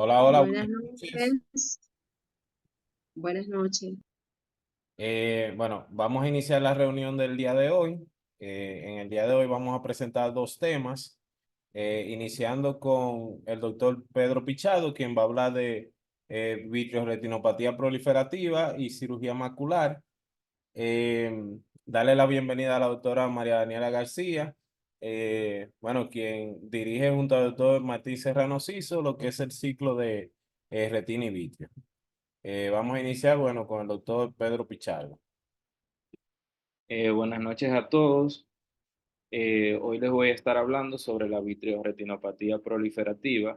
Hola, hola, Buenas buenas noches. noches. Buenas noches. Bueno, vamos a iniciar la reunión del día de hoy. En el día de hoy vamos a presentar dos temas, iniciando con el doctor Pedro Pichado, quien va a hablar de vitreoretinopatía proliferativa y cirugía macular. Darle la bienvenida a la doctora María Daniela García, bueno, quien dirige junto al doctor Martí Serrano Ciso lo que es el ciclo de retina y vitrio. Vamos a iniciar, bueno, con el doctor Pedro Pichardo. Buenas noches a todos. Hoy les voy a estar hablando sobre la vitreoretinopatía proliferativa.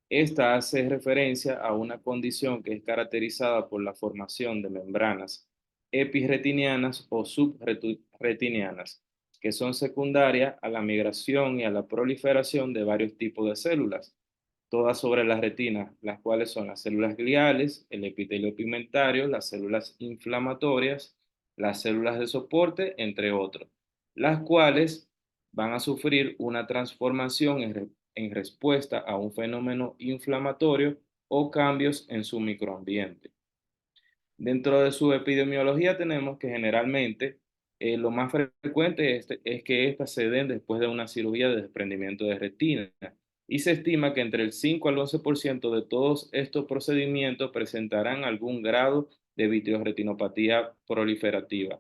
Esta hace referencia a una condición que es caracterizada por la formación de membranas epirretinianas o subretinianas, que son secundarias a la migración y a la proliferación de varios tipos de células, todas sobre la retina, las cuales son las células gliales, el epitelio pigmentario, las células inflamatorias, las células de soporte, entre otros, las cuales van a sufrir una transformación en respuesta a un fenómeno inflamatorio o cambios en su microambiente. Dentro de su epidemiología tenemos que generalmente lo más frecuente es que éstas se den después de una cirugía de desprendimiento de retina y se estima que entre el 5 al 11% de todos estos procedimientos presentarán algún grado de vitreoretinopatía proliferativa,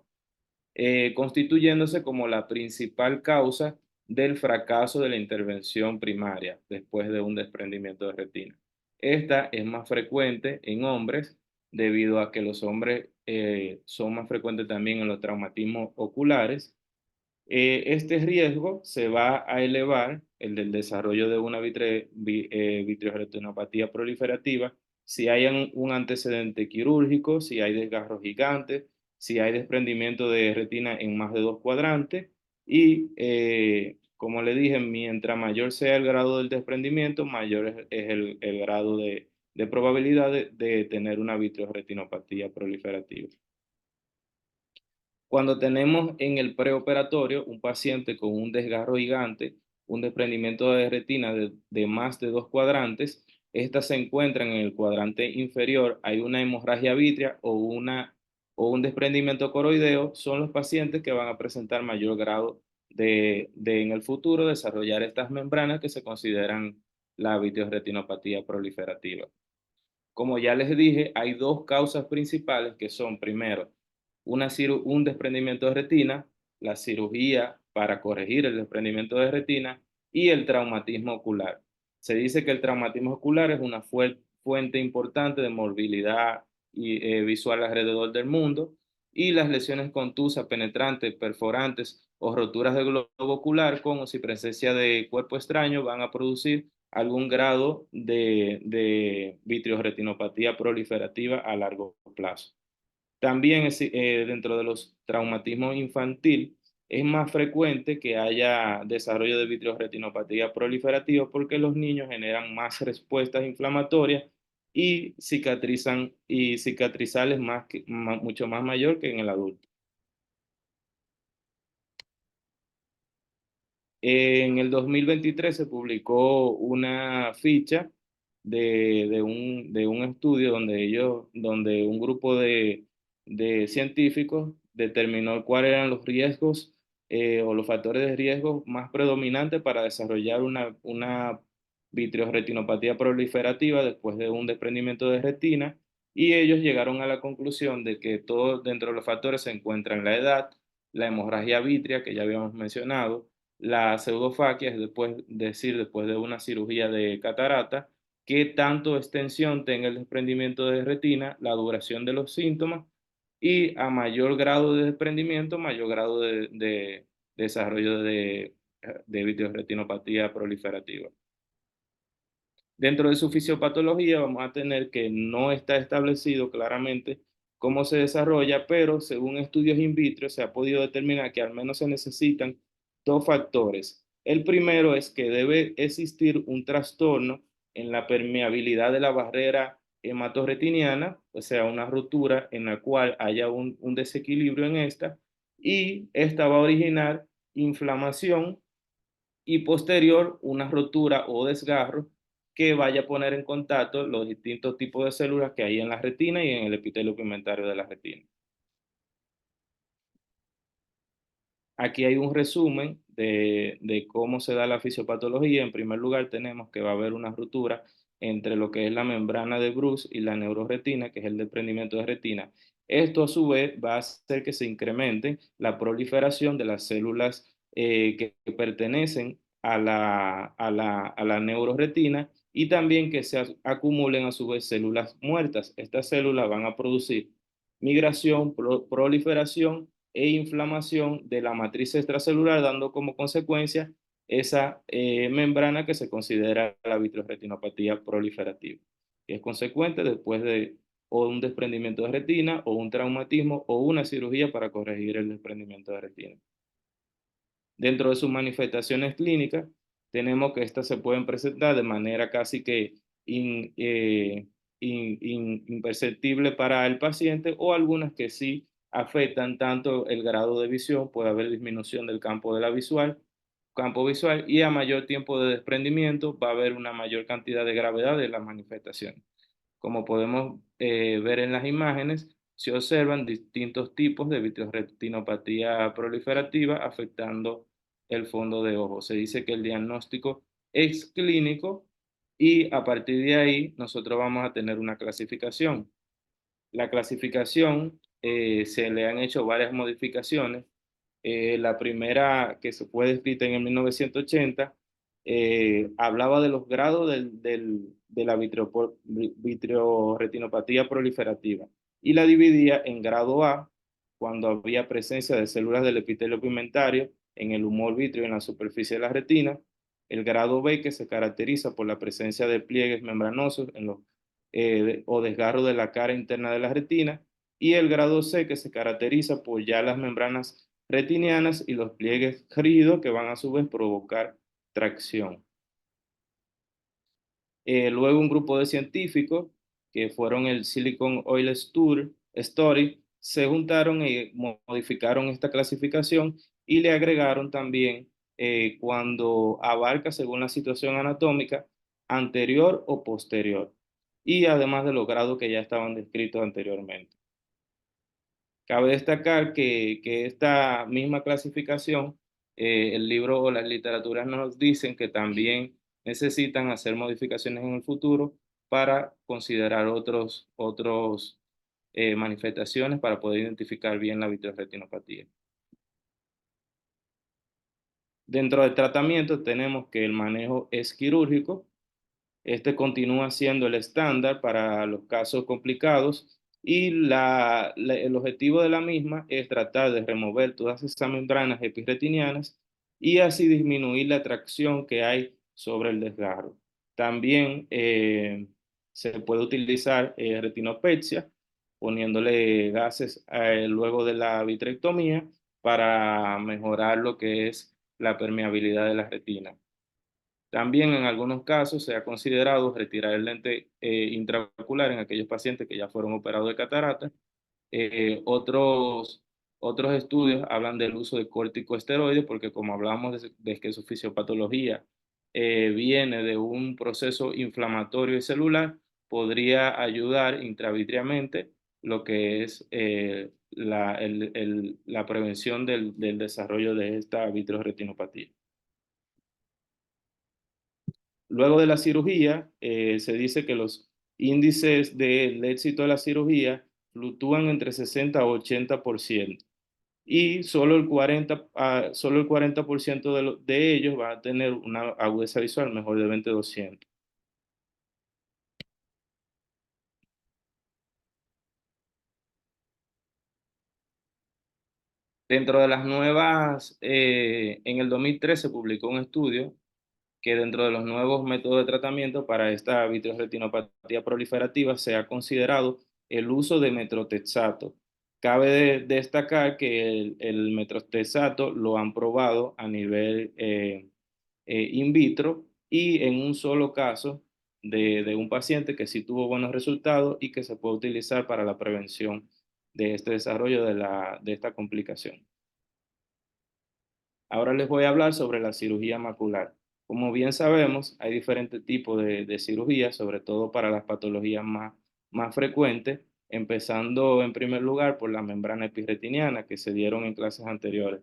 constituyéndose como la principal causa del fracaso de la intervención primaria después de un desprendimiento de retina. Esta es más frecuente en hombres debido a que los hombres son más frecuentes también en los traumatismos oculares. Este riesgo se va a elevar, el del desarrollo de una vitreoretinopatía proliferativa, si hay un antecedente quirúrgico, si hay desgarros gigantes, si hay desprendimiento de retina en más de 2 cuadrantes y, como le dije, mientras mayor sea el grado del desprendimiento, mayor es el grado de probabilidad de tener una vitreoretinopatía proliferativa. Cuando tenemos en el preoperatorio un paciente con un desgarro gigante, un desprendimiento de retina de más de 2 cuadrantes, estas se encuentran en el cuadrante inferior, hay una hemorragia vítrea o un desprendimiento coroideo, son los pacientes que van a presentar mayor grado de en el futuro desarrollar estas membranas que se consideran la vitreoretinopatía proliferativa. Como ya les dije, hay dos causas principales que son, primero, un desprendimiento de retina, la cirugía para corregir el desprendimiento de retina y el traumatismo ocular. Se dice que el traumatismo ocular es una fuente importante de morbilidad visual alrededor del mundo y las lesiones contusas, penetrantes, perforantes o roturas del globo ocular con o sin presencia de cuerpo extraño van a producir algún grado de vitreoretinopatía proliferativa a largo plazo. También dentro de los traumatismos infantil es más frecuente que haya desarrollo de vitreoretinopatía proliferativa porque los niños generan más respuestas inflamatorias y cicatrizan y cicatrizales mucho más mayor que en el adulto. En el 2023 se publicó una ficha de un estudio donde un grupo de científicos determinó cuáles eran los riesgos o los factores de riesgo más predominantes para desarrollar una vitreoretinopatía proliferativa después de un desprendimiento de retina, y ellos llegaron a la conclusión de que todo dentro de los factores se encuentran la edad, la hemorragia vítrea que ya habíamos mencionado, la pseudofaquia, es después de una cirugía de catarata, qué tanto extensión tenga el desprendimiento de retina, la duración de los síntomas y a mayor grado de desprendimiento, mayor grado de desarrollo de vitreoretinopatía proliferativa. Dentro de su fisiopatología vamos a tener que no está establecido claramente cómo se desarrolla, pero según estudios in vitro se ha podido determinar que al menos se necesitan dos factores. El primero es que debe existir un trastorno en la permeabilidad de la barrera hematorretiniana, o sea, una ruptura en la cual haya un desequilibrio en esta, y esta va a originar inflamación y posterior una rotura o desgarro que vaya a poner en contacto los distintos tipos de células que hay en la retina y en el epitelio pigmentario de la retina. Aquí hay un resumen de cómo se da la fisiopatología. En primer lugar, tenemos que va a haber una ruptura entre lo que es la membrana de Bruce y la neuroretina, que es el desprendimiento de retina. Esto a su vez va a hacer que se incremente la proliferación de las células que pertenecen a la neuroretina y también que se acumulen a su vez células muertas. Estas células van a producir migración, proliferación e inflamación de la matriz extracelular, dando como consecuencia esa membrana que se considera la vitreoretinopatía proliferativa, que es consecuente después de o un desprendimiento de retina o un traumatismo o una cirugía para corregir el desprendimiento de retina. Dentro de sus manifestaciones clínicas, tenemos que estas se pueden presentar de manera casi que imperceptible para el paciente o algunas que sí afectan tanto el grado de visión, puede haber disminución del campo de la campo visual y a mayor tiempo de desprendimiento va a haber una mayor cantidad de gravedad de las manifestaciones. Como podemos ver en las imágenes, se observan distintos tipos de vitreoretinopatía proliferativa afectando el fondo de ojo. Se dice que el diagnóstico es clínico y a partir de ahí nosotros vamos a tener una clasificación. La clasificación se le han hecho varias modificaciones. La primera que se fue descrita en el 1980 hablaba de los grados de la vitreoretinopatía proliferativa y la dividía en grado A, cuando había presencia de células del epitelio pigmentario en el humor vítreo en la superficie de la retina; el grado B, que se caracteriza por la presencia de pliegues membranosos o desgarro de la cara interna de la retina; y el grado C, que se caracteriza por ya las membranas retinianas y los pliegues rígidos que van a su vez provocar tracción. Luego un grupo de científicos, que fueron el Silicon Oil Story, se juntaron y modificaron esta clasificación y le agregaron también cuando abarca según la situación anatómica anterior o posterior, y además de los grados que ya estaban descritos anteriormente. Cabe destacar que esta misma clasificación, el libro o las literaturas nos dicen que también necesitan hacer modificaciones en el futuro para considerar otros manifestaciones para poder identificar bien la vitreoretinopatía. Dentro del tratamiento tenemos que el manejo es quirúrgico. Este continúa siendo el estándar para los casos complicados y el objetivo de la misma es tratar de remover todas esas membranas epirretinianas y así disminuir la tracción que hay sobre el desgarro. También se puede utilizar retinopexia, poniéndole gases luego de la vitrectomía para mejorar lo que es la permeabilidad de la retina. También en algunos casos se ha considerado retirar el lente intraocular en aquellos pacientes que ya fueron operados de catarata. Otros estudios hablan del uso de corticosteroides porque, como hablamos de que su fisiopatología viene de un proceso inflamatorio y celular, podría ayudar intravitreamente lo que es la prevención del desarrollo de esta vitreoretinopatía. Luego de la cirugía, se dice que los índices del éxito de la cirugía fluctúan entre 60 a 80%, y solo el 40% de ellos van a tener una agudeza visual mejor de 20/200. Dentro de las nuevas, en el 2013 se publicó un estudio que dentro de los nuevos métodos de tratamiento para esta vitreoretinopatía proliferativa se ha considerado el uso de metrotexato. Cabe destacar que el metrotexato lo han probado a nivel in vitro y en un solo caso de un paciente que sí tuvo buenos resultados y que se puede utilizar para la prevención de este desarrollo de esta complicación. Ahora les voy a hablar sobre la cirugía macular. Como bien sabemos, hay diferentes tipos de cirugía, sobre todo para las patologías más frecuentes, empezando en primer lugar por la membrana epirretiniana que se dieron en clases anteriores.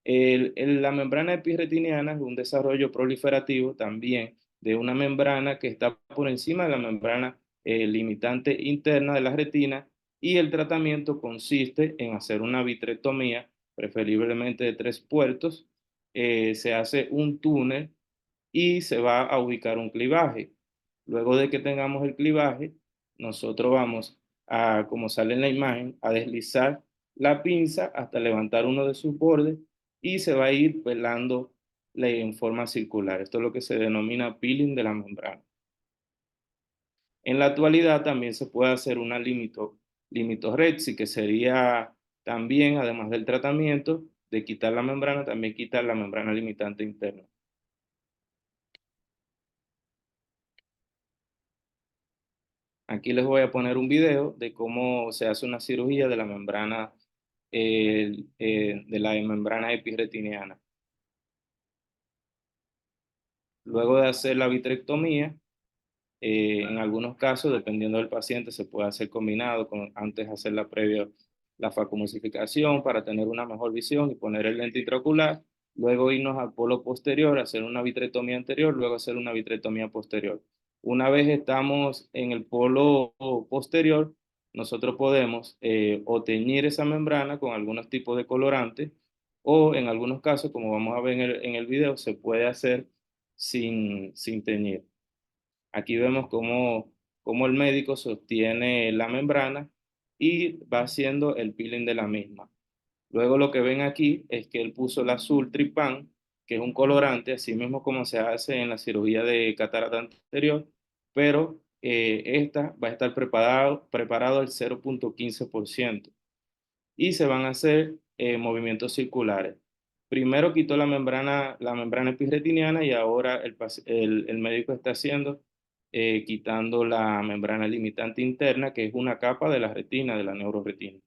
La membrana epirretiniana es un desarrollo proliferativo también de una membrana que está por encima de la membrana limitante interna de la retina, y el tratamiento consiste en hacer una vitrectomía, preferiblemente de 3 puertos. Se hace un túnel y se va a ubicar un clivaje. Luego de que tengamos el clivaje, nosotros vamos a, como sale en la imagen, a deslizar la pinza hasta levantar uno de sus bordes y se va a ir pelando en forma circular. Esto es lo que se denomina peeling de la membrana. En la actualidad también se puede hacer una limitorexia, que sería también, además del tratamiento de quitar la membrana, también quitar la membrana limitante interna. Aquí les voy a poner un video de cómo se hace una cirugía de la membrana, de la membrana epirretiniana. Luego de hacer la vitrectomía, en algunos casos, dependiendo del paciente, se puede hacer combinado con antes de hacer la previa, la facomulsificación para tener una mejor visión y poner el lente intraocular. Luego irnos al polo posterior, hacer una vitrectomía anterior, luego hacer una vitrectomía posterior. Una vez estamos en el polo posterior, nosotros podemos o teñir esa membrana con algunos tipos de colorantes, o en algunos casos, como vamos a ver en el video, se puede hacer sin teñir. Aquí vemos cómo el médico sostiene la membrana y va haciendo el peeling de la misma. Luego lo que ven aquí es que él puso el azul tripán, que es un colorante, así mismo como se hace en la cirugía de catarata anterior, pero esta va a estar preparado al 0,15% y se van a hacer movimientos circulares. Primero quitó la membrana epirretiniana y ahora el médico está haciendo, quitando la membrana limitante interna, que es una capa de la retina, de la neuroretina.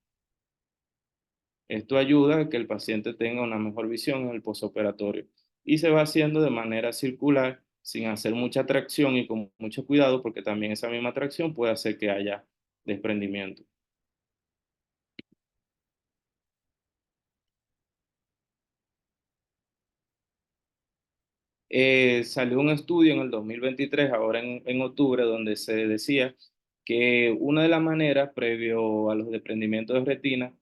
Esto ayuda a que el paciente tenga una mejor visión en el posoperatorio y se va haciendo de manera circular, sin hacer mucha tracción y con mucho cuidado, porque también esa misma tracción puede hacer que haya desprendimiento. Salió un estudio en el 2023, ahora en octubre, donde se decía que una de las maneras, previo a los desprendimientos de retina,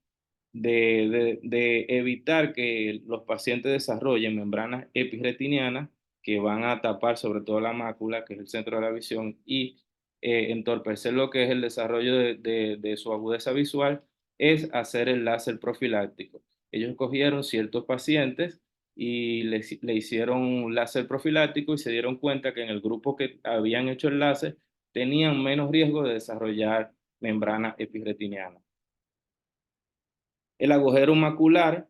de evitar que los pacientes desarrollen membranas epirretinianas que van a tapar sobre todo la mácula, que es el centro de la visión, y entorpecer lo que es el desarrollo de su agudeza visual, es hacer el láser profiláctico. Ellos cogieron ciertos pacientes y le hicieron un láser profiláctico y se dieron cuenta que en el grupo que habían hecho el láser tenían menos riesgo de desarrollar membrana epirretiniana. El agujero macular,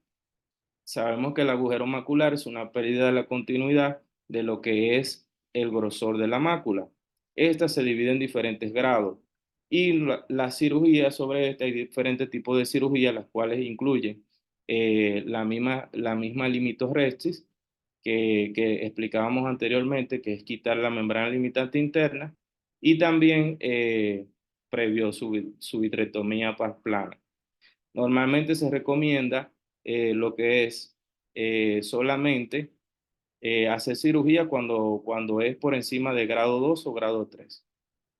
sabemos que el agujero macular es una pérdida de la continuidad de lo que es el grosor de la mácula. Esta se divide en diferentes grados y la cirugía sobre esta, hay diferentes tipos de cirugía, las cuales incluyen la misma limitorexis que explicábamos anteriormente, que es quitar la membrana limitante interna, y también previo su vitrectomía plana. Normalmente se recomienda lo que es solamente hacer cirugía cuando es por encima de grado 2 o grado 3.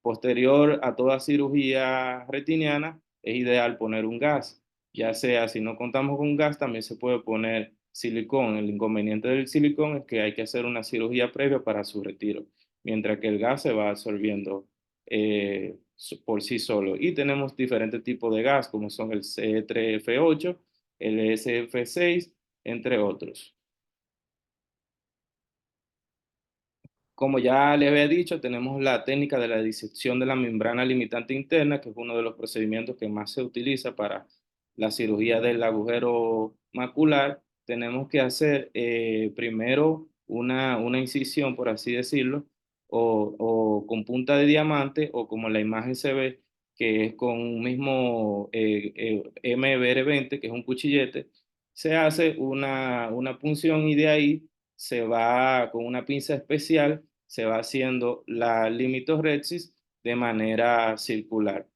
Posterior a toda cirugía retiniana, es ideal poner un gas. Ya sea, si no contamos con gas, también se puede poner silicón. El inconveniente del silicón es que hay que hacer una cirugía previa para su retiro, mientras que el gas se va absorbiendo por sí solo. Y tenemos diferentes tipos de gas, como son el C3F8, el SF6, entre otros. Como ya les había dicho, tenemos la técnica de la disección de la membrana limitante interna, que es uno de los procedimientos que más se utiliza para la cirugía del agujero macular. Tenemos que hacer primero una incisión, por así decirlo, o con punta de diamante, o como la imagen se ve, que es con un mismo MBR20, que es un cuchillete. Se hace una punción y de ahí se va con una pinza especial, se va haciendo la limitorrhexis de manera circular.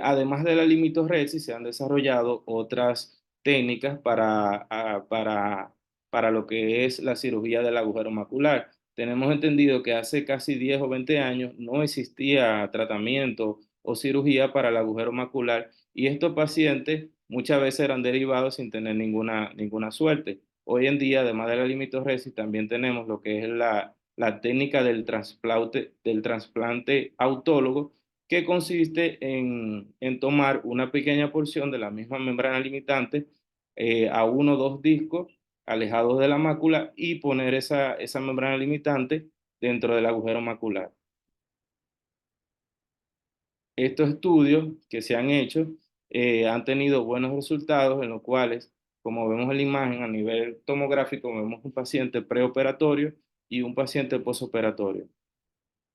Además de la limitorrhexis, se han desarrollado otras técnicas para lo que es la cirugía del agujero macular. Tenemos entendido que hace casi 10 o 20 años no existía tratamiento o cirugía para el agujero macular y estos pacientes muchas veces eran derivados sin tener ninguna suerte. Hoy en día, además de la limitorrhexis, también tenemos lo que es la técnica del trasplante autólogo, que consiste en tomar una pequeña porción de la misma membrana limitante a uno o dos discos alejados de la mácula y poner esa membrana limitante dentro del agujero macular. Estos estudios que se han hecho han tenido buenos resultados en los cuales, como vemos en la imagen a nivel tomográfico, vemos un paciente preoperatorio y un paciente posoperatorio,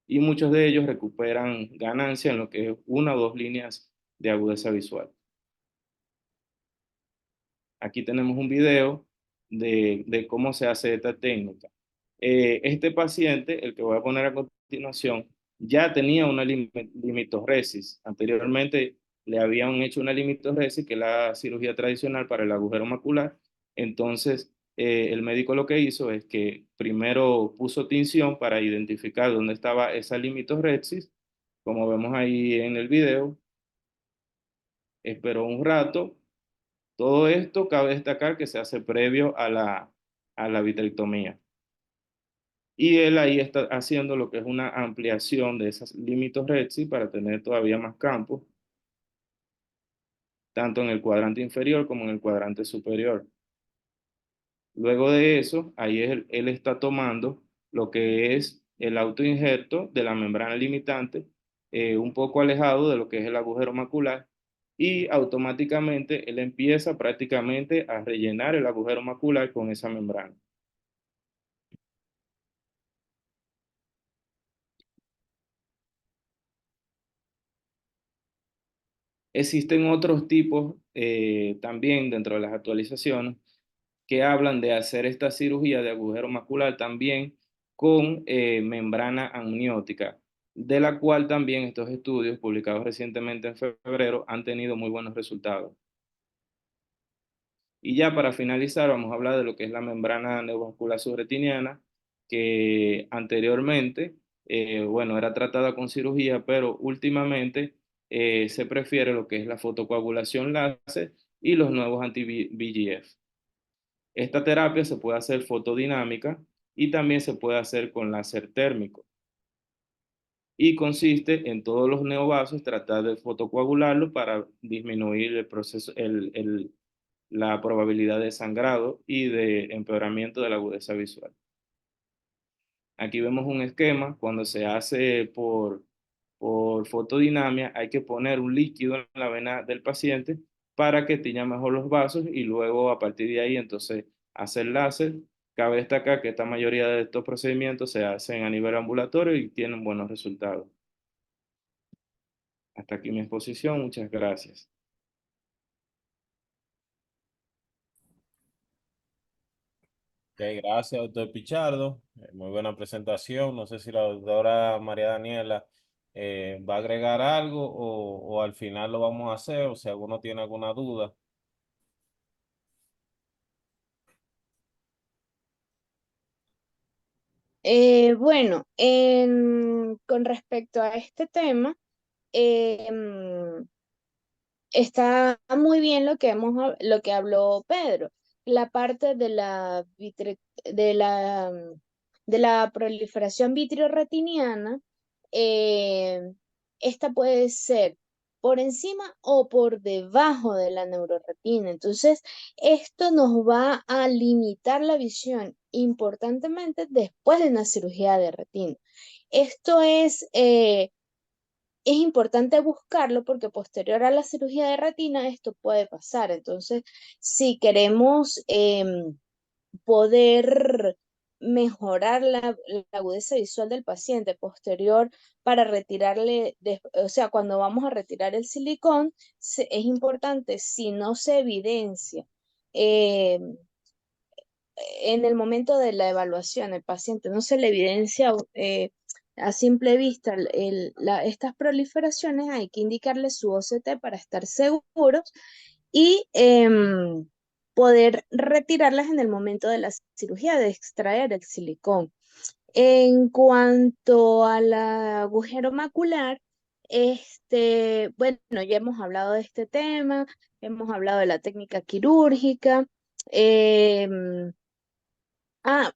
y muchos de ellos recuperan ganancia en lo que es una o dos líneas de agudeza visual. Aquí tenemos un video de cómo se hace esta técnica. Este paciente, el que voy a poner a continuación, ya tenía una limitorresis. Anteriormente le habían hecho una limitorresis, que es la cirugía tradicional para el agujero macular. Entonces, el médico lo que hizo es que primero puso tinción para identificar dónde estaba esa limitorresis, como vemos ahí en el video. Esperó un rato. Todo esto cabe destacar que se hace previo a la vitrectomía. Y él ahí está haciendo lo que es una ampliación de esas limitorrhexis para tener todavía más campo, tanto en el cuadrante inferior como en el cuadrante superior. Luego de eso, ahí él está tomando lo que es el autoinjerto de la membrana limitante, un poco alejado de lo que es el agujero macular, y automáticamente él empieza prácticamente a rellenar el agujero macular con esa membrana. Existen otros tipos también dentro de las actualizaciones que hablan de hacer esta cirugía de agujero macular también con membrana amniótica, de la cual también estos estudios publicados recientemente en febrero han tenido muy buenos resultados. Y ya para finalizar, vamos a hablar de lo que es la membrana neovascular subretiniana, que anteriormente, bueno, era tratada con cirugía, pero últimamente se prefiere lo que es la fotocoagulación láser y los nuevos anti-VEGF. Esta terapia se puede hacer fotodinámica y también se puede hacer con láser térmico. Y consiste en todos los neovasos tratar de fotocoagularlos para disminuir el proceso, la probabilidad de sangrado y de empeoramiento de la agudeza visual. Aquí vemos un esquema. Cuando se hace por fotodinamia, hay que poner un líquido en la vena del paciente para que tiña mejor los vasos y luego a partir de ahí entonces hacer láser. Cabe destacar que esta mayoría de estos procedimientos se hacen a nivel ambulatorio y tienen buenos resultados. Hasta aquí mi exposición. Muchas gracias. Ok, gracias, doctor Pichardo. Muy buena presentación. No sé si la doctora María Daniela va a agregar algo o al final lo vamos a hacer, o si alguno tiene alguna duda. Bueno, con respecto a este tema, está muy bien lo que habló Pedro. La parte de de de la proliferación vitreoretiniana, eh, esta puede ser por encima o por debajo de la neuroretina. Entonces, esto nos va a limitar la visión importantemente después de una cirugía de retina. Esto es importante buscarlo porque posterior a la cirugía de retina esto puede pasar. Entonces, si queremos poder mejorar la agudeza visual del paciente posterior para retirarle, o sea, cuando vamos a retirar el silicón, es importante, si no se evidencia eh, en el momento de la evaluación, el paciente no se le evidencia a simple vista estas proliferaciones, hay que indicarle su OCT para estar seguros y poder retirarlas en el momento de la cirugía, de extraer el silicón. En cuanto al agujero macular, bueno, ya hemos hablado de este tema, hemos hablado de la técnica quirúrgica. em,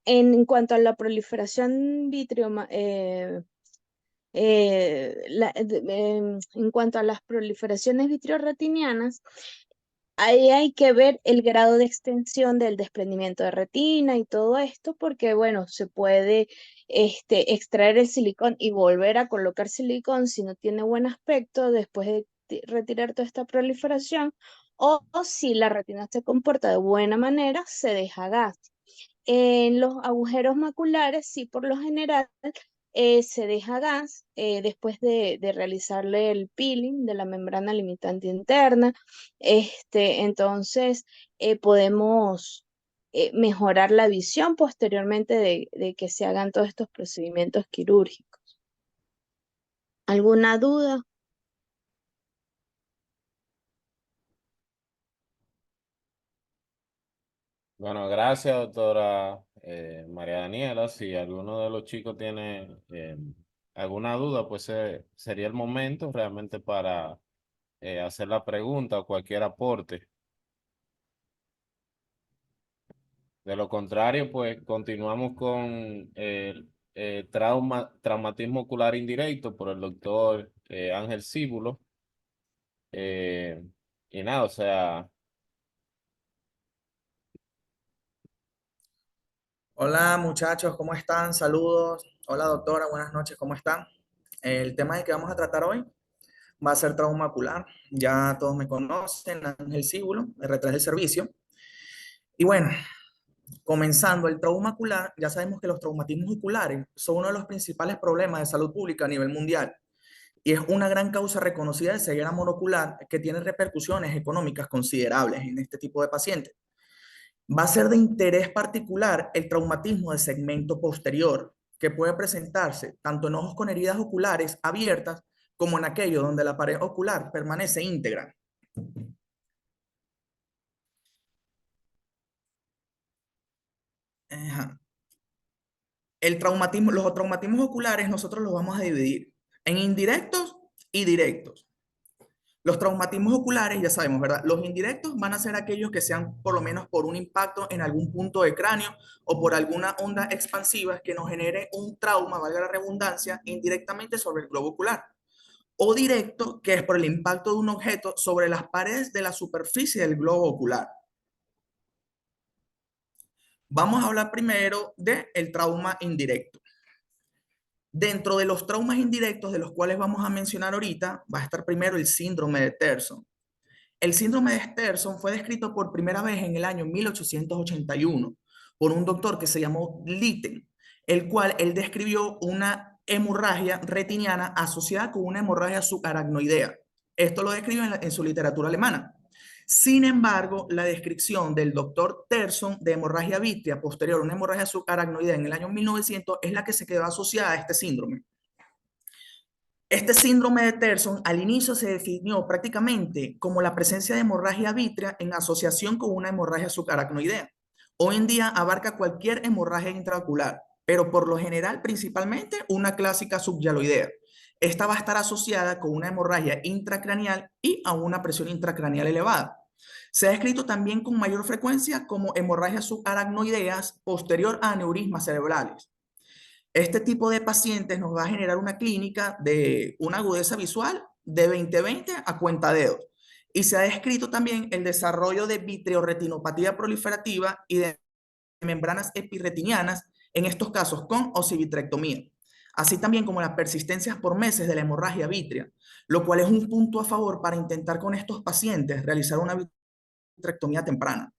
en cuanto a la proliferación en cuanto a las proliferaciones vitreo-retinianas, ahí hay que ver el grado de extensión del desprendimiento de retina y todo esto, porque bueno, se puede extraer el silicón y volver a colocar silicón si no tiene buen aspecto después de retirar toda esta proliferación, o si la retina se comporta de buena manera, se deja gas. En los agujeros maculares, sí, por lo general, se deja gas después de realizarle el peeling de la membrana limitante interna. Entonces, podemos mejorar la visión posteriormente de que se hagan todos estos procedimientos quirúrgicos. ¿Alguna duda? Bueno, gracias, doctora María Daniela. Si alguno de los chicos tiene alguna duda, pues sería el momento realmente para hacer la pregunta o cualquier aporte. De lo contrario, pues continuamos con el traumatismo ocular indirecto por el doctor Ángel Cíbulo. Eh, y nada, o sea, Hola muchachos, ¿cómo están? Saludos. Hola doctora, buenas noches, ¿cómo están? El tema de que vamos a tratar hoy va a ser trauma ocular. Ya todos me conocen, Ángel Cíbulo, R3 del servicio. Y bueno, comenzando el trauma ocular, ya sabemos que los traumatismos oculares son uno de los principales problemas de salud pública a nivel mundial y es una gran causa reconocida de ceguera monocular que tiene repercusiones económicas considerables en este tipo de pacientes. Va a ser de interés particular el traumatismo de segmento posterior, que puede presentarse tanto en ojos con heridas oculares abiertas como en aquellos donde la pared ocular permanece íntegra. Ajá. Los traumatismos oculares nosotros los vamos a dividir en indirectos y directos. Los traumatismos oculares, ya sabemos, ¿verdad? Los indirectos van a ser aquellos que sean por lo menos por un impacto en algún punto de cráneo o por alguna onda expansiva que nos genere un trauma, valga la redundancia, indirectamente sobre el globo ocular. O directo, que es por el impacto de un objeto sobre las paredes de la superficie del globo ocular. Vamos a hablar primero del trauma indirecto. Dentro de los traumas indirectos de los cuales vamos a mencionar ahorita, va a estar primero el síndrome de Terson. El síndrome de Terson fue descrito por primera vez en el año 1881 por un doctor que se llamó Litten, el cual él describió una hemorragia retiniana asociada con una hemorragia subaracnoidea. Esto lo describe en su literatura alemana. Sin embargo, la descripción del doctor Terson de hemorragia vítrea posterior a una hemorragia subaracnoidea en el año 1900 es la que se quedó asociada a este síndrome. Este síndrome de Terson al inicio se definió prácticamente como la presencia de hemorragia vítrea en asociación con una hemorragia subaracnoidea. Hoy en día abarca cualquier hemorragia intraocular, pero por lo general principalmente una clásica subyaloidea. Esta va a estar asociada con una hemorragia intracraneal y a una presión intracraneal elevada. Se ha descrito también con mayor frecuencia como hemorragias subaracnoideas posterior a aneurismas cerebrales. Este tipo de pacientes nos va a generar una clínica de una agudeza visual de 20/20 a cuentadedos. Y se ha descrito también el desarrollo de vitreoretinopatía proliferativa y de membranas epirretinianas, en estos casos con ocivitrectomía, así también como las persistencias por meses de la hemorragia vítrea, lo cual es un punto a favor para intentar con estos pacientes realizar una vitrectomía temprana.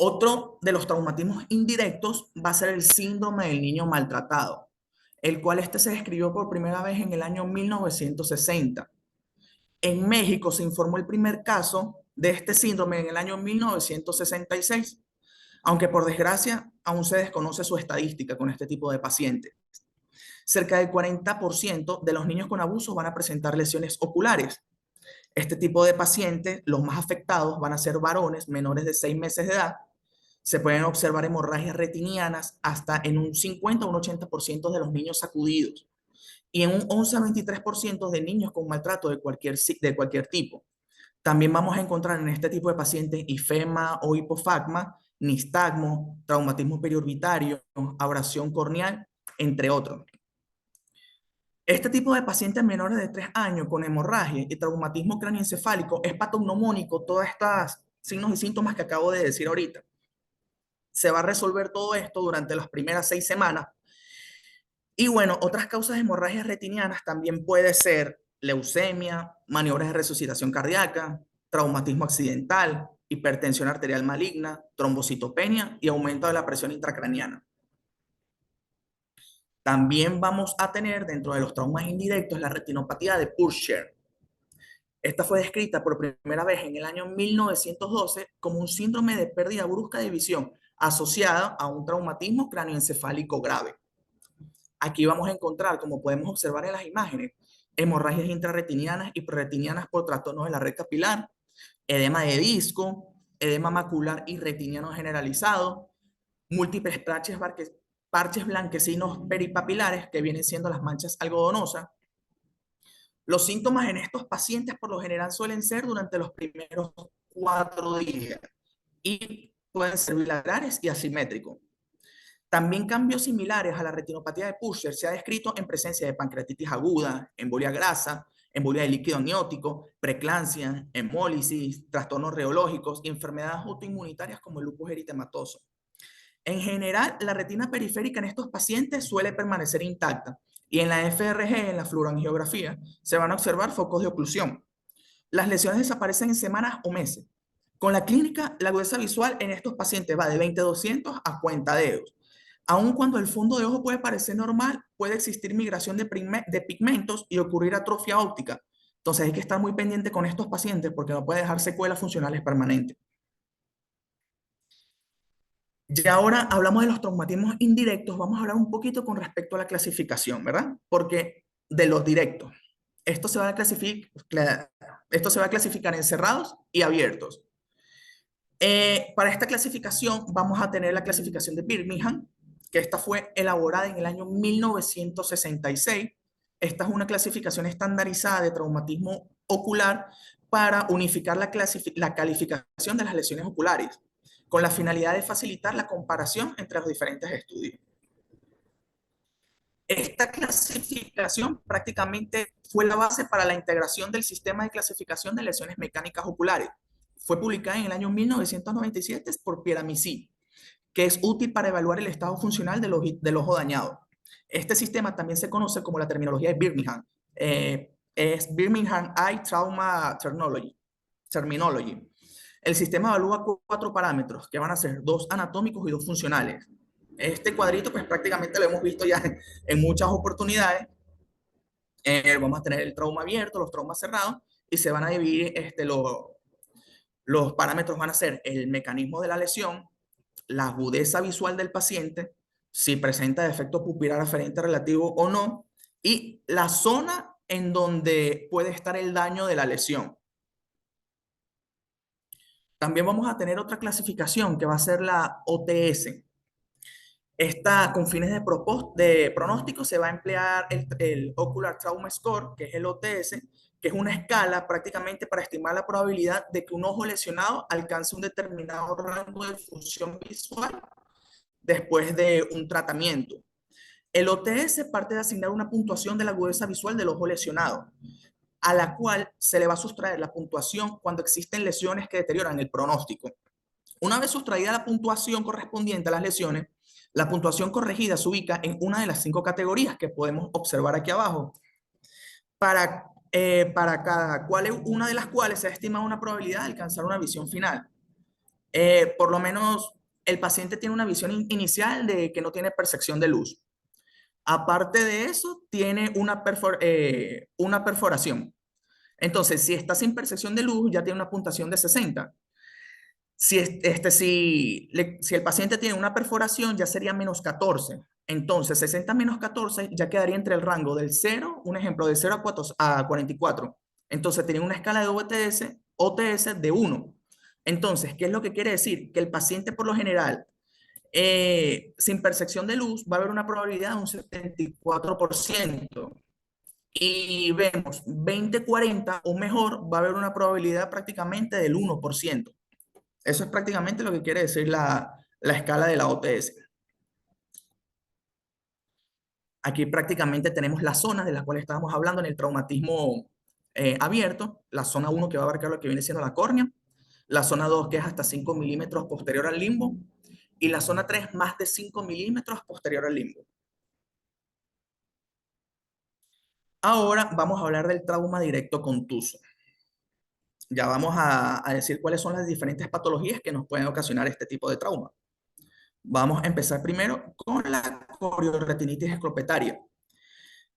Otro de los traumatismos indirectos va a ser el síndrome del niño maltratado, el cual este se describió por primera vez en el año 1960. En México se informó el primer caso de este síndrome en el año 1966, aunque por desgracia aún se desconoce su estadística con este tipo de pacientes. Cerca del 40% de los niños con abuso van a presentar lesiones oculares. Este tipo de pacientes, los más afectados, van a ser varones menores de 6 meses de edad. Se pueden observar hemorragias retinianas hasta en un 50 o un 80% de los niños sacudidos y en un 11 a 23% de niños con maltrato de cualquier tipo. También vamos a encontrar en este tipo de pacientes ifema o hipofagma, nistagmo, traumatismo periorbitario, abrasión corneal, entre otros. Este tipo de pacientes menores de 3 años con hemorragia y traumatismo craneoencefálico es patognomónico, todas estas signos y síntomas que acabo de decir ahorita. Se va a resolver todo esto durante las primeras 6 semanas. Y bueno, otras causas de hemorragias retinianas también puede ser leucemia, maniobras de resucitación cardíaca, traumatismo accidental, hipertensión arterial maligna, trombocitopenia y aumento de la presión intracraniana. También vamos a tener dentro de los traumas indirectos la retinopatía de Purshare. Esta fue descrita por primera vez en el año 1912 como un síndrome de pérdida brusca de visión asociada a un traumatismo cráneoencefálico grave. Aquí vamos a encontrar, como podemos observar en las imágenes, hemorragias intrarretinianas y preretinianas por trastornos de la red capilar, edema de disco, edema macular y retiniano generalizado, múltiples parches blanquecinos peripapilares que vienen siendo las manchas algodonosas. Los síntomas en estos pacientes por lo general suelen ser durante los primeros 4 días y pueden ser bilaterales y asimétricos. También cambios similares a la retinopatía de Purshare se ha descrito en presencia de pancreatitis aguda, embolia grasa, embolia de líquido amniótico, preeclampsia, hemólisis, trastornos reológicos y enfermedades autoinmunitarias como el lupus eritematoso. En general, la retina periférica en estos pacientes suele permanecer intacta y en la FRG, en la fluorangiografía, se van a observar focos de oclusión. Las lesiones desaparecen en semanas o meses. Con la clínica, la agudeza visual en estos pacientes va de 20/200 a cuenta dedos. Aun cuando el fondo de ojo puede parecer normal, puede existir migración de pigmentos y ocurrir atrofia óptica. Entonces hay que estar muy pendiente con estos pacientes porque no puede dejar secuelas funcionales permanentes. Y ahora hablamos de los traumatismos indirectos, vamos a hablar un poquito con respecto a la clasificación, ¿verdad? Porque de los directos, esto se va a clasificar en cerrados y abiertos. Para esta clasificación vamos a tener la clasificación de Birmingham, que esta fue elaborada en el año 1966. Esta es una clasificación estandarizada de traumatismo ocular para unificar la calificación de las lesiones oculares, con la finalidad de facilitar la comparación entre los diferentes estudios. Esta clasificación prácticamente fue la base para la integración del sistema de clasificación de lesiones mecánicas oculares. Fue publicada en el año 1997 por Pierre Amici, que es útil para evaluar el estado funcional del ojo dañado. Este sistema también se conoce como la terminología de Birmingham. Es Birmingham Eye Trauma Terminology. El sistema evalúa 4 parámetros, que van a ser 2 anatómicos y 2 funcionales. Este cuadrito, pues prácticamente lo hemos visto ya en muchas oportunidades. Vamos a tener el trauma abierto, los traumas cerrados, y se van a dividir, los parámetros van a ser el mecanismo de la lesión, la agudeza visual del paciente, si presenta defecto pupilar aferente relativo o no, y la zona en donde puede estar el daño de la lesión. También vamos a tener otra clasificación que va a ser la OTS. Esta, con fines de pronóstico, se va a emplear el Ocular Trauma Score, que es el OTS, que es una escala prácticamente para estimar la probabilidad de que un ojo lesionado alcance un determinado rango de función visual después de un tratamiento. El OTS parte de asignar una puntuación de la agudeza visual del ojo lesionado, a la cual se le va a sustraer la puntuación cuando existen lesiones que deterioran el pronóstico. Una vez sustraída la puntuación correspondiente a las lesiones, la puntuación corregida se ubica en una de las 5 categorías que podemos observar aquí abajo, para cada una de las cuales se ha estimado una probabilidad de alcanzar una visión final. Por lo menos el paciente tiene una visión inicial de que no tiene percepción de luz. Aparte de eso, tiene una perforación. Entonces, si está sin percepción de luz, ya tiene una puntuación de 60. Si el paciente tiene una perforación, ya sería menos 14. Entonces, 60 menos 14 ya quedaría entre el rango del 0, un ejemplo, de 0 a 44. Entonces, tiene una escala de OTS de 1. Entonces, ¿qué es lo que quiere decir? Que el paciente, por lo general, sin percepción de luz, va a haber una probabilidad de un 74%. Y vemos 20-40 o mejor, va a haber una probabilidad prácticamente del 1%. Eso es prácticamente lo que quiere decir la escala de la OTS. Aquí prácticamente tenemos las zonas de las cuales estábamos hablando en el traumatismo abierto. La zona 1 que va a abarcar lo que viene siendo la córnea. La zona 2 que es hasta 5 milímetros posterior al limbo. Y la zona 3 más de 5 milímetros posterior al limbo. Ahora vamos a hablar del trauma directo contuso. Ya vamos a decir cuáles son las diferentes patologías que nos pueden ocasionar este tipo de trauma. Vamos a empezar primero con la corioretinitis esclepofrénica,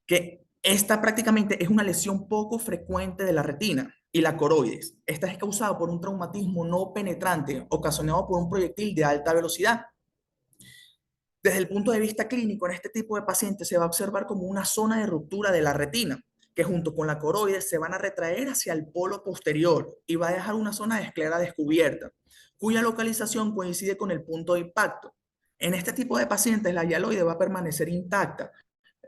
que esta prácticamente es una lesión poco frecuente de la retina y la coroides. Esta es causada por un traumatismo no penetrante ocasionado por un proyectil de alta velocidad. Desde el punto de vista clínico, en este tipo de pacientes se va a observar como una zona de ruptura de la retina, que junto con la coroides se van a retraer hacia el polo posterior y va a dejar una zona de esclera descubierta, cuya localización coincide con el punto de impacto. En este tipo de pacientes, la hialoide va a permanecer intacta.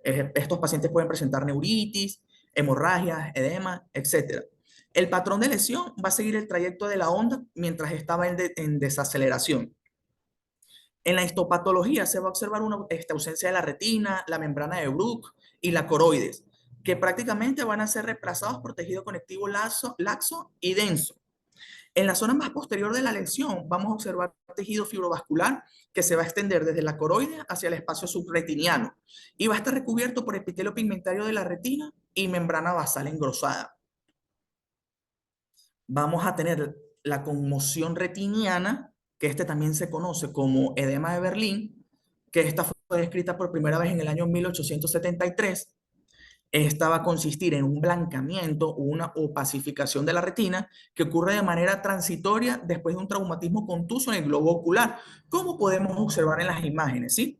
Estos pacientes pueden presentar neuritis, hemorragias, edema, etc. El patrón de lesión va a seguir el trayecto de la onda mientras estaba en desaceleración. En la histopatología se va a observar una ausencia de la retina, la membrana de Bruch y la coroides, que prácticamente van a ser reemplazados por tejido conectivo laxo y denso. En la zona más posterior de la lesión vamos a observar tejido fibrovascular que se va a extender desde la coroide hacia el espacio subretiniano y va a estar recubierto por epitelio pigmentario de la retina y membrana basal engrosada. Vamos a tener la conmoción retiniana, que este también se conoce como edema de Berlín, que esta fue descrita por primera vez en el año 1873. Esta va a consistir en un blancamiento o una opacificación de la retina que ocurre de manera transitoria después de un traumatismo contuso en el globo ocular, como podemos observar en las imágenes, ¿sí?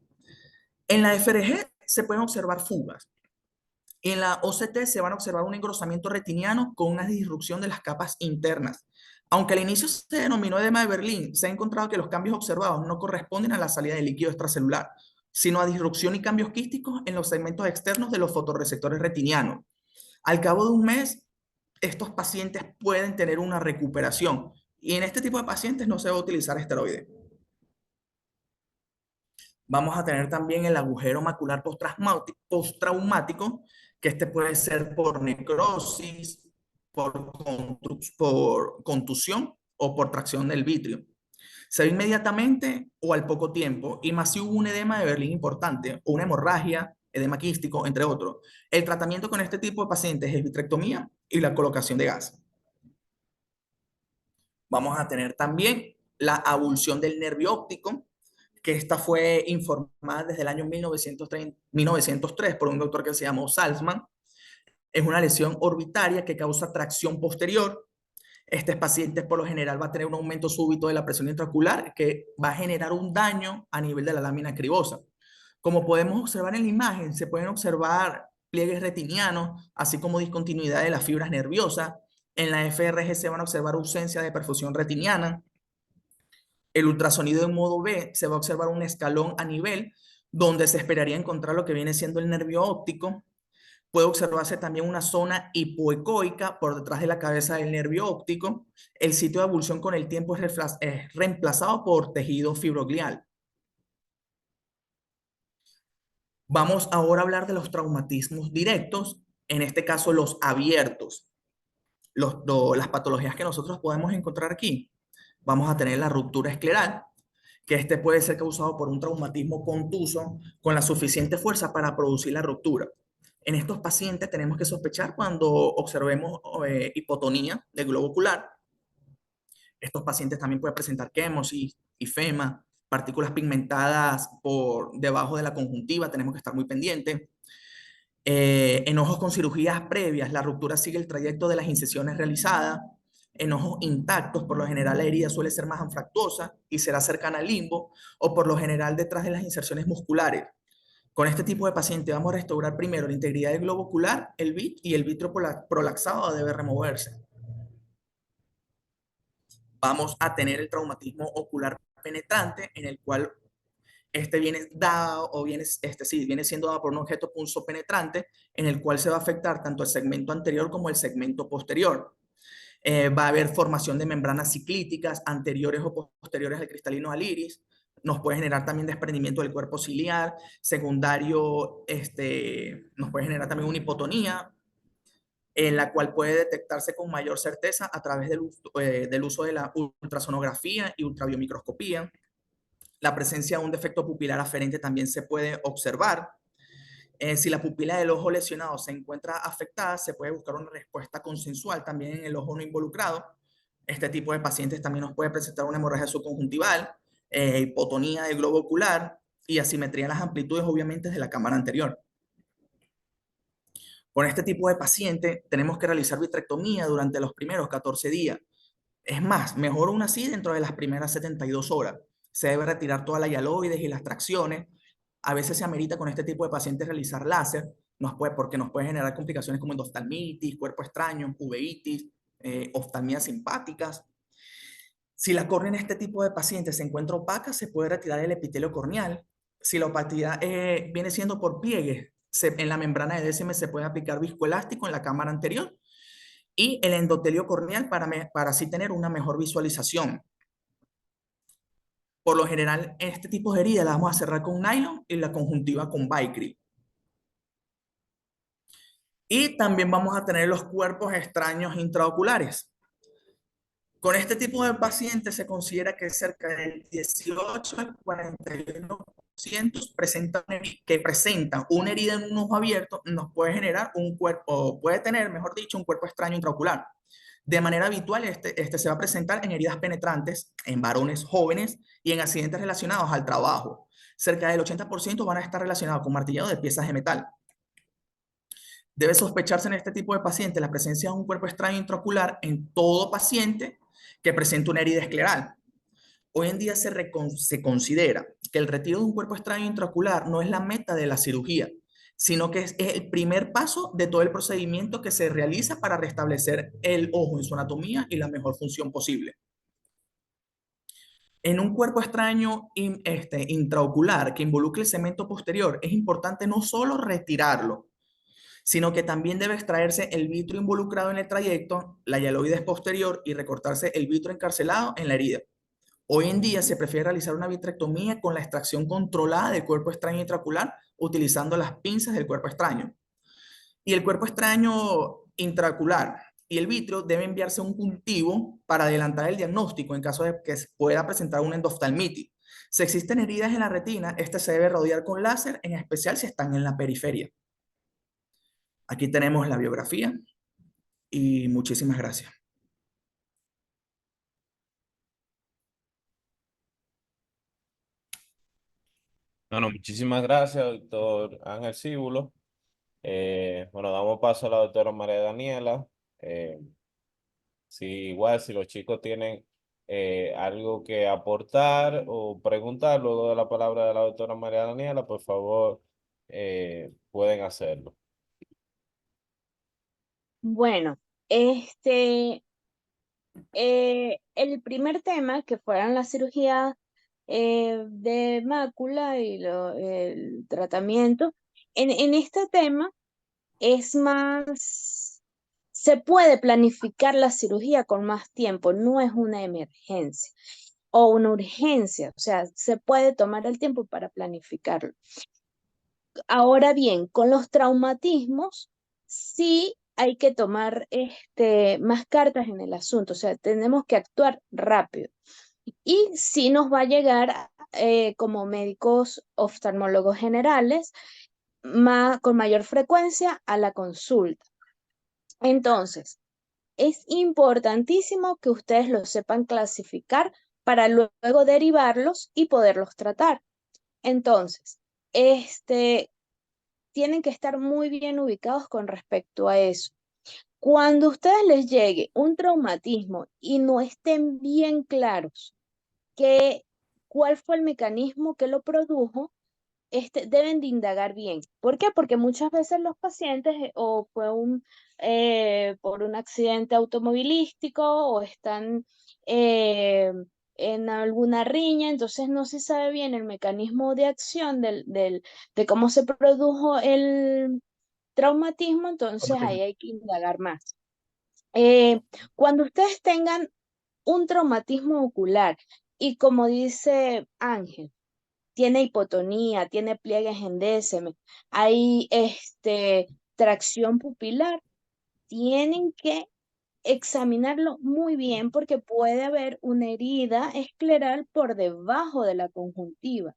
En la FRG se pueden observar fugas. En la OCT se van a observar un engrosamiento retiniano con una disrupción de las capas internas. Aunque al inicio se denominó edema de Berlín, se ha encontrado que los cambios observados no corresponden a la salida de líquido extracelular, sino a disrupción y cambios quísticos en los segmentos externos de los fotorreceptores retinianos. Al cabo de un mes, estos pacientes pueden tener una recuperación y en este tipo de pacientes no se va a utilizar esteroide. Vamos a tener también el agujero macular postraumático, que este puede ser por necrosis, por contusión o por tracción del vitrio. Se ve inmediatamente o al poco tiempo, y más si hubo un edema de Berlín importante, o una hemorragia, edema quístico, entre otros. El tratamiento con este tipo de pacientes es vitrectomía y la colocación de gas. Vamos a tener también la abulsión del nervio óptico, que esta fue informada desde el año 1903 por un doctor que se llamó Salzman. Es una lesión orbitaria que causa tracción posterior. Este paciente por lo general va a tener un aumento súbito de la presión intraocular que va a generar un daño a nivel de la lámina cribosa. Como podemos observar en la imagen, se pueden observar pliegues retinianos, así como discontinuidad de las fibras nerviosas. En la FRG se van a observar ausencia de perfusión retiniana. El ultrasonido en modo B se va a observar un escalón a nivel donde se esperaría encontrar lo que viene siendo el nervio óptico. Puede observarse también una zona hipoecoica por detrás de la cabeza del nervio óptico. El sitio de abulsión con el tiempo es reemplazado por tejido fibroglial. Vamos ahora a hablar de los traumatismos directos, en este caso los abiertos, las patologías que nosotros podemos encontrar aquí. Vamos a tener la ruptura escleral, que este puede ser causado por un traumatismo contuso con la suficiente fuerza para producir la ruptura. En estos pacientes tenemos que sospechar cuando observemos hipotonía del globo ocular. Estos pacientes también pueden presentar quemosis, ifema, partículas pigmentadas por debajo de la conjuntiva, tenemos que estar muy pendientes. En ojos con cirugías previas, la ruptura sigue el trayecto de las incisiones realizadas. En ojos intactos, por lo general la herida suele ser más anfractuosa y será cercana al limbo, o por lo general detrás de las inserciones musculares. Con este tipo de paciente vamos a restaurar primero la integridad del globo ocular, el bit y el vitrio prolaxado debe removerse. Vamos a tener el traumatismo ocular penetrante, en el cual este viene dado o viene, viene siendo dado por un objeto punzo penetrante, en el cual se va a afectar tanto el segmento anterior como el segmento posterior. Va a haber formación de membranas ciclíticas anteriores o posteriores al cristalino al iris. Nos puede generar también desprendimiento del cuerpo ciliar. Secundario, nos puede generar también una hipotonía, en la cual puede detectarse con mayor certeza a través del uso de la ultrasonografía y ultrabiomicroscopía. La presencia de un defecto pupilar aferente también se puede observar. Si la pupila del ojo lesionado se encuentra afectada, se puede buscar una respuesta consensual también en el ojo no involucrado. Este tipo de pacientes también nos puede presentar una hemorragia subconjuntival, hipotonía del globo ocular y asimetría en las amplitudes, obviamente, de la cámara anterior. Con este tipo de paciente tenemos que realizar vitrectomía durante los primeros 14 días. Es más, mejor aún así dentro de las primeras 72 horas. Se debe retirar toda la hialoides y las tracciones. A veces se amerita con este tipo de pacientes realizar láser, porque nos puede generar complicaciones como endoftalmitis, cuerpo extraño, uveitis, oftalmias simpáticas. Si la córnea en este tipo de pacientes se encuentra opaca, se puede retirar el epitelio corneal. Si la opacidad viene siendo por pliegues, en la membrana de DSM se puede aplicar viscoelástico en la cámara anterior y el endotelio corneal para así tener una mejor visualización. Por lo general, este tipo de heridas las vamos a cerrar con nylon y la conjuntiva con Vicryl. Y también vamos a tener los cuerpos extraños intraoculares. Con este tipo de pacientes se considera que cerca del 18 al 41% que presenta una herida en un ojo abierto nos puede generar un cuerpo, o puede tener, mejor dicho, un cuerpo extraño intraocular. De manera habitual, este se va a presentar en heridas penetrantes, en varones jóvenes y en accidentes relacionados al trabajo. Cerca del 80% van a estar relacionados con martillado de piezas de metal. Debe sospecharse en este tipo de pacientes la presencia de un cuerpo extraño intraocular en todo paciente que presente una herida escleral. Hoy en día se considera que el retiro de un cuerpo extraño intraocular no es la meta de la cirugía, sino que es el primer paso de todo el procedimiento que se realiza para restablecer el ojo en su anatomía y la mejor función posible. En un cuerpo extraño intraocular que involucre el segmento posterior, es importante no solo retirarlo, sino que también debe extraerse el vitro involucrado en el trayecto, la hialoides posterior y recortarse el vitro encarcelado en la herida. Hoy en día se prefiere realizar una vitrectomía con la extracción controlada del cuerpo extraño intraocular utilizando las pinzas del cuerpo extraño. Y el cuerpo extraño intraocular y el vitrio debe enviarse a un cultivo para adelantar el diagnóstico en caso de que pueda presentar una endoftalmitis. Si existen heridas en la retina, este se debe rodear con láser, en especial si están en la periferia. Aquí tenemos la biografía y muchísimas gracias. Bueno, muchísimas gracias, doctor Ángel Cíbulo. Bueno, damos paso a la doctora María Daniela. Si igual, si los chicos tienen algo que aportar o preguntar luego de la palabra de la doctora María Daniela, por favor, pueden hacerlo. Bueno, el primer tema que fueron la cirugía de mácula y el tratamiento, en este tema es más, se puede planificar la cirugía con más tiempo, no es una emergencia o una urgencia, o sea, se puede tomar el tiempo para planificarlo. Ahora bien, con los traumatismos, sí hay que tomar más cartas en el asunto, o sea, tenemos que actuar rápido. Y sí nos va a llegar como médicos oftalmólogos generales con mayor frecuencia a la consulta. Entonces, es importantísimo que ustedes los sepan clasificar para luego derivarlos y poderlos tratar. Entonces, tienen que estar muy bien ubicados con respecto a eso. Cuando a ustedes les llegue un traumatismo y no estén bien claros cuál fue el mecanismo que lo produjo, deben de indagar bien. ¿Por qué? Porque muchas veces los pacientes o fue por un accidente automovilístico o están en alguna riña, entonces no se sabe bien el mecanismo de acción de cómo se produjo el traumatismo, entonces ahí hay que indagar más. Cuando ustedes tengan un traumatismo ocular y como dice Ángel, tiene hipotonía, tiene pliegues endésemes, hay tracción pupilar, tienen que examinarlo muy bien porque puede haber una herida escleral por debajo de la conjuntiva.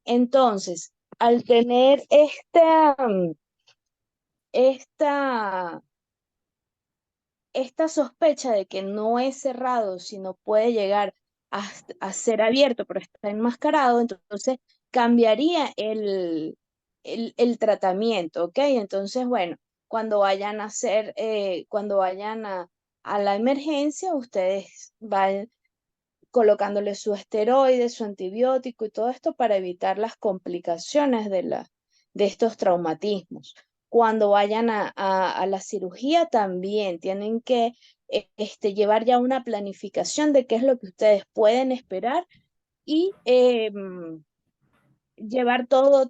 Entonces, al tener esta esta sospecha de que no es cerrado, sino puede llegar a ser abierto, pero está enmascarado, entonces cambiaría el tratamiento, ¿ok? Entonces, bueno, cuando vayan a hacer, cuando vayan a la emergencia, ustedes van colocándole su esteroide, su antibiótico y todo esto para evitar las complicaciones de estos traumatismos. Cuando vayan a la cirugía también tienen que llevar ya una planificación de qué es lo que ustedes pueden esperar y llevar todo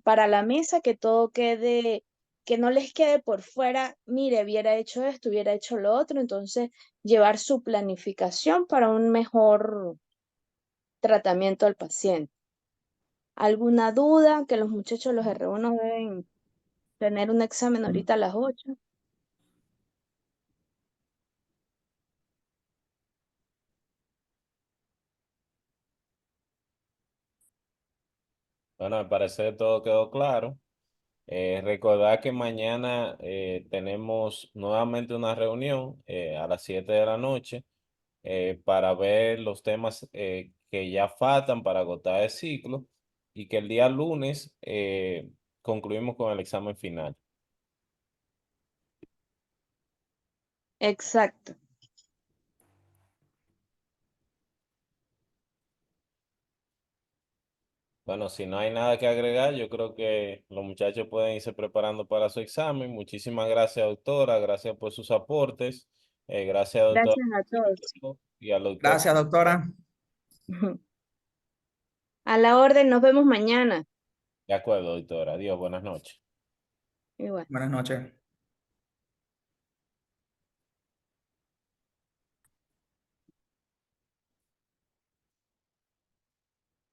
para la mesa, que todo quede, que no les quede por fuera, mire, hubiera hecho esto, hubiera hecho lo otro, entonces llevar su planificación para un mejor tratamiento al paciente. ¿Alguna duda? Que los muchachos, los R1 deben tener un examen ahorita a las 8. Bueno, al parecer todo quedó claro. Recordar que mañana tenemos nuevamente una reunión a las 7 de la noche para ver los temas que ya faltan para agotar el ciclo y que el día lunes concluimos con el examen final. Exacto. Bueno, si no hay nada que agregar, yo creo que los muchachos pueden irse preparando para su examen. Muchísimas gracias, doctora. Gracias por sus aportes. Gracias, doctor. Gracias a todos. Y al doctor. Gracias, doctora. A la orden, nos vemos mañana. De acuerdo, doctora. Adiós, buenas noches. Igual. Buenas noches.